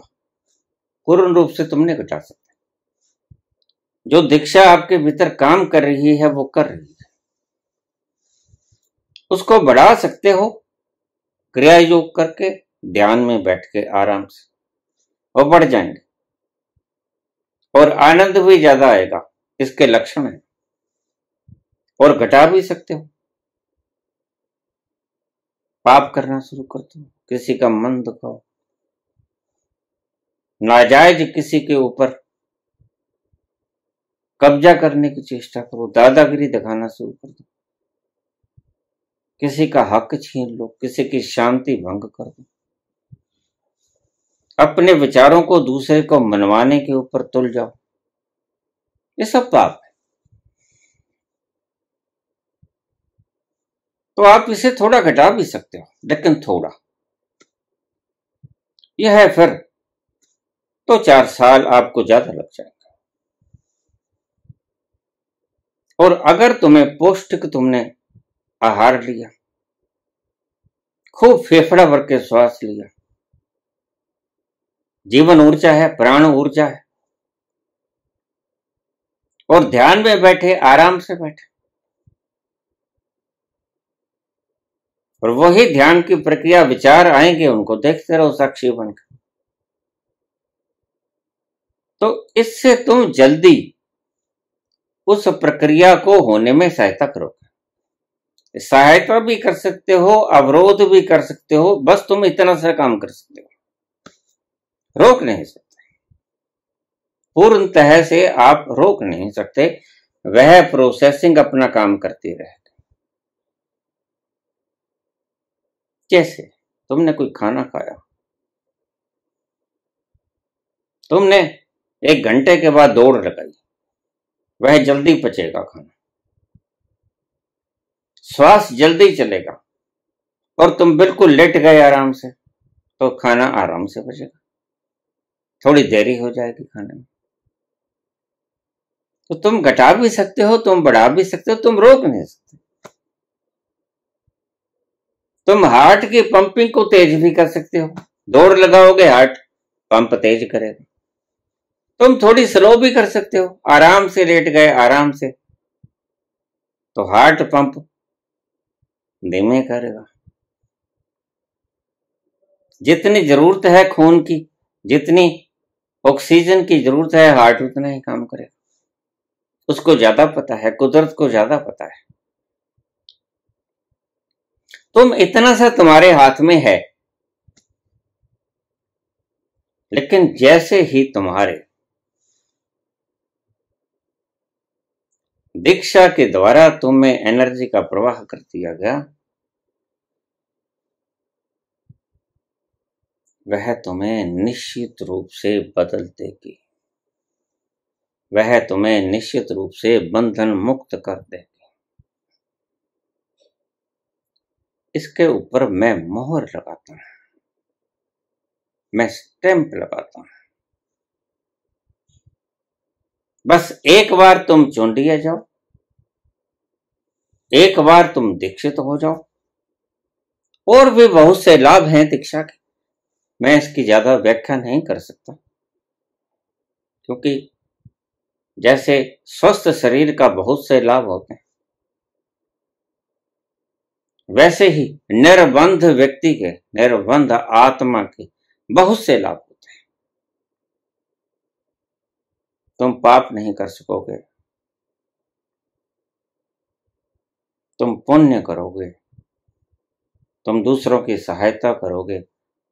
पूर्ण रूप से तुम नहीं घटा सकते। जो दीक्षा आपके भीतर काम कर रही है वो कर रही है, उसको बढ़ा सकते हो क्रिया योग करके, ध्यान में बैठ के आराम से, और बढ़ जाएंगे और आनंद भी ज्यादा आएगा, इसके लक्षण है। और घटा भी सकते हो, पाप करना शुरू कर दो, किसी का मन दुखाओ, नाजायज किसी के ऊपर कब्जा करने की चेष्टा करो, दादागिरी दिखाना शुरू कर दो, किसी का हक छीन लो, किसी की शांति भंग कर दो, अपने विचारों को दूसरे को मनवाने के ऊपर तुल जाओ, ये सब पाप है। तो आप इसे थोड़ा घटा भी सकते हो, लेकिन थोड़ा, यह है फिर तो 4 साल आपको ज्यादा लग जाएगा। और अगर तुम्हें पौष्टिक तुमने आहार लिया, खूब फेफड़ा भर के श्वास लिया, जीवन ऊर्जा है, प्राण ऊर्जा है, और ध्यान में बैठे, आराम से बैठे, और वही ध्यान की प्रक्रिया विचार आएंगे, उनको देखते रहो साक्षी बनकर, तो इससे तुम जल्दी उस प्रक्रिया को होने में सहायता करोगे। सहायता भी कर सकते हो, अवरोध भी कर सकते हो, बस तुम इतना सा काम कर सकते हो, रोक नहीं सकते। पूर्णतः से आप रोक नहीं सकते, वह प्रोसेसिंग अपना काम करती रहेगी। जैसे तुमने कोई खाना खाया, तुमने 1 घंटे के बाद दौड़ लगाई, वह जल्दी पचेगा खाना, श्वास जल्दी चलेगा, और तुम बिल्कुल लेट गए आराम से, तो खाना आराम से पचेगा, थोड़ी देरी हो जाएगी खाने में। तो तुम घटा भी सकते हो, तुम बढ़ा भी सकते हो, तुम रोक नहीं सकते। तुम हार्ट की पंपिंग को तेज भी कर सकते हो, दौड़ लगाओगे हार्ट पंप तेज करेगा। तुम थोड़ी स्लो भी कर सकते हो, आराम से लेट गए आराम से, तो हार्ट पंप धीमे करेगा। जितनी जरूरत है खून की, जितनी ऑक्सीजन की जरूरत है, हार्ट उतना ही काम करेगा। उसको ज्यादा पता है, कुदरत को ज्यादा पता है। तुम इतना सा तुम्हारे हाथ में है, लेकिन जैसे ही तुम्हारे दीक्षा के द्वारा तुम्हें एनर्जी का प्रवाह कर दिया गया, वह तुम्हें निश्चित रूप से बदल देगी, वह तुम्हें निश्चित रूप से बंधन मुक्त कर देगी। इसके ऊपर मैं मोहर लगाता हूं, मैं स्टैंप लगाता हूं। बस एक बार तुम चुन लिए जाओ, एक बार तुम दीक्षित हो जाओ। और भी बहुत से लाभ हैं दीक्षा के, मैं इसकी ज्यादा व्याख्या नहीं कर सकता, क्योंकि जैसे स्वस्थ शरीर का बहुत से लाभ होते हैं, वैसे ही निर्बंध व्यक्ति के, निर्बंध आत्मा के बहुत से लाभ होते हैं। तुम पाप नहीं कर सकोगे, तुम पुण्य करोगे, तुम दूसरों की सहायता करोगे,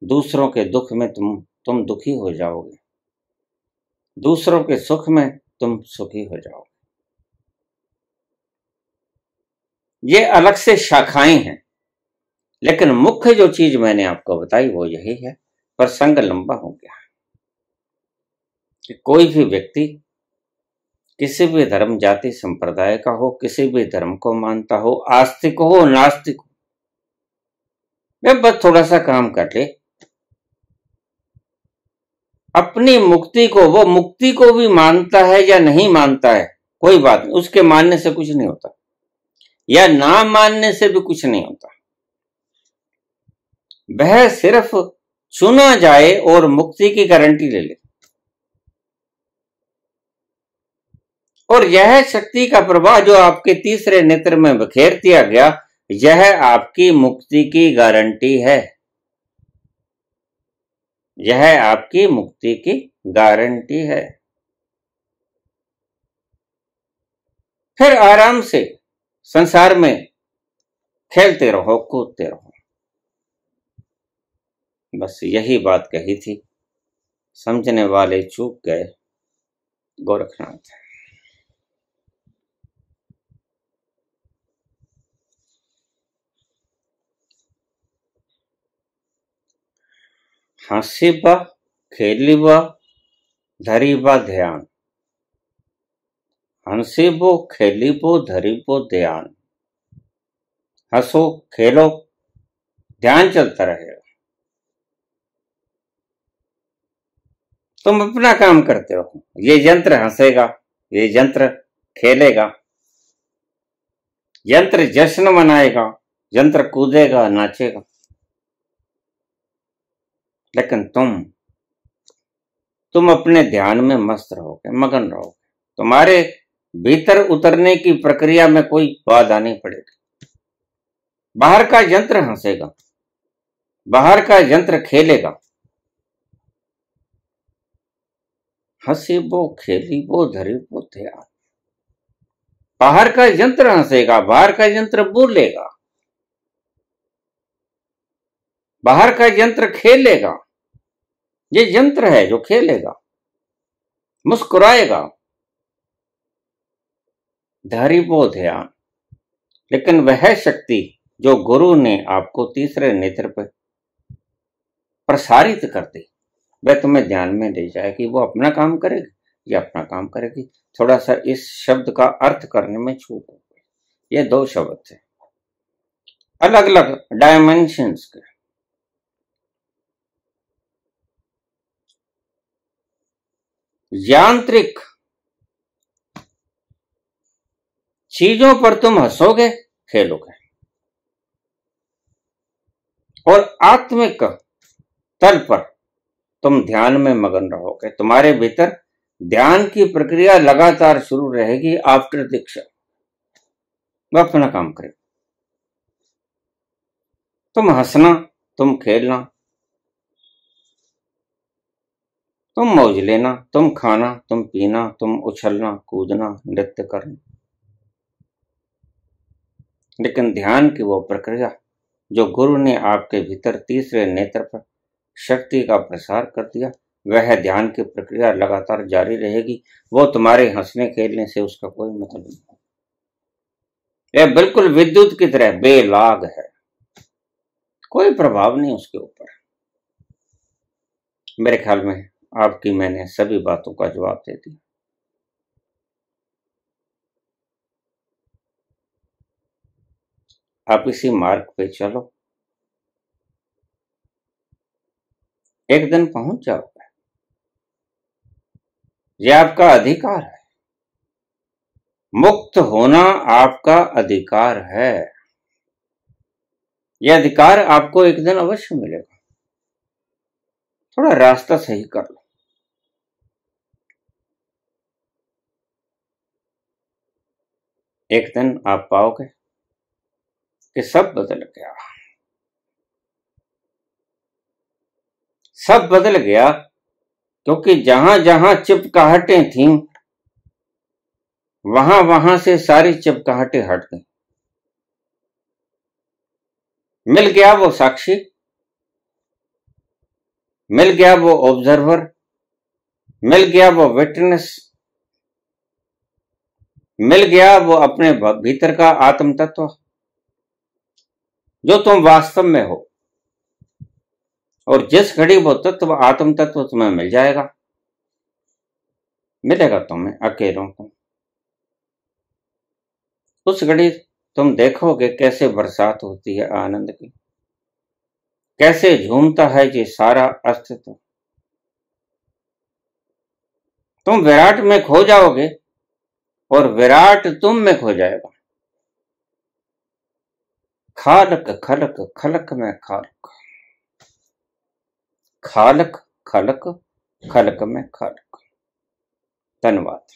दूसरों के दुख में तुम दुखी हो जाओगे, दूसरों के सुख में तुम सुखी हो जाओगे। ये अलग से शाखाएं हैं, लेकिन मुख्य जो चीज मैंने आपको बताई वो यही है। प्रसंग लंबा हो गया कि कोई भी व्यक्ति किसी भी धर्म जाति संप्रदाय का हो, किसी भी धर्म को मानता हो, आस्तिक हो नास्तिक हो, वह बस थोड़ा सा काम कर ले, अपनी मुक्ति को, वो मुक्ति को भी मानता है या नहीं मानता है कोई बात नहीं, उसके मानने से कुछ नहीं होता, या ना मानने से भी कुछ नहीं होता। वह सिर्फ चुना जाए और मुक्ति की गारंटी ले ले, और यह शक्ति का प्रवाह जो आपके तीसरे नेत्र में बखेर दिया गया, यह आपकी मुक्ति की गारंटी है, यह आपकी मुक्ति की गारंटी है। फिर आराम से संसार में खेलते रहो, कूदते रहो। बस यही बात कही थी, समझने वाले चूक गए। गोरखनाथ। हंसीबा खेलीबा धरीबा ध्यान, हंसीबो खेलीबो धरीबो ध्यान। हंसो खेलो, ध्यान चलता रहेगा। तुम अपना काम करते रहो। ये यंत्र हंसेगा, ये यंत्र खेलेगा, यंत्र जश्न मनाएगा, यंत्र कूदेगा, नाचेगा, लेकिन तुम अपने ध्यान में मस्त रहोगे, मगन रहोगे। तुम्हारे भीतर उतरने की प्रक्रिया में कोई बाधा नहीं पड़ेगी। बाहर का यंत्र हंसेगा, बाहर का यंत्र खेलेगा। हंसी वो, खेली वो, धरी वो ध्यान। बाहर का यंत्र हंसेगा, बाहर का यंत्र बोलेगा, बाहर का यंत्र खेलेगा। ये यंत्र है जो खेलेगा, मुस्कुराएगा, धरी वो ध्यान। लेकिन वह शक्ति जो गुरु ने आपको तीसरे नेत्र पर प्रसारित कर दी, वह तुम्हें ध्यान में ले जाएगी। वो अपना काम करेगी या अपना काम करेगी। थोड़ा सा इस शब्द का अर्थ करने में चूक हो गई। ये दो शब्द थे, अलग अलग डायमेंशंस के। यांत्रिक चीजों पर तुम हंसोगे, खेलोगे, और आत्मिक तल पर तुम ध्यान में मगन रहोगे। तुम्हारे भीतर ध्यान की प्रक्रिया लगातार शुरू रहेगी। आफ्टर दीक्षा वो अपना काम करेगा। तुम हंसना, तुम खेलना, तुम मौज लेना, तुम खाना, तुम पीना, तुम उछलना, कूदना, नृत्य करना, लेकिन ध्यान की वो प्रक्रिया जो गुरु ने आपके भीतर तीसरे नेत्र पर शक्ति का प्रसार कर दिया, वह ध्यान की प्रक्रिया लगातार जारी रहेगी। वो तुम्हारे हंसने खेलने से उसका कोई मतलब नहीं। यह बिल्कुल विद्युत की तरह बेलाग है, कोई प्रभाव नहीं उसके ऊपर। मेरे ख्याल में आपकी मैंने सभी बातों का जवाब दे दिया। आप इसी मार्ग पे चलो, एक दिन पहुंच जाओगे। यह आपका अधिकार है। मुक्त होना आपका अधिकार है। यह अधिकार आपको एक दिन अवश्य मिलेगा। थोड़ा रास्ता सही कर लो। एक दिन आप पाओगे कि सब बदल गया, सब बदल गया, क्योंकि जहां जहां चिपकाहटें थीं, वहां वहां से सारी चिपकाहटें हट गई। मिल गया वो साक्षी, मिल गया वो ऑब्जर्वर, मिल गया वो विटनेस, मिल गया वो अपने भीतर का आत्म तत्व जो तुम वास्तव में हो। और जिस घड़ी वो तत्व, आत्म तत्व तुम्हें मिल जाएगा, मिलेगा तुम्हें अकेलों को, उस घड़ी तुम देखोगे कैसे बरसात होती है आनंद की, कैसे झूमता है ये सारा अस्तित्व। तुम विराट में खो जाओगे और विराट तुम में खो जाएगा। खालक खलक, खलक में खालक, खालक खलक, खलक में खालक। धन्यवाद।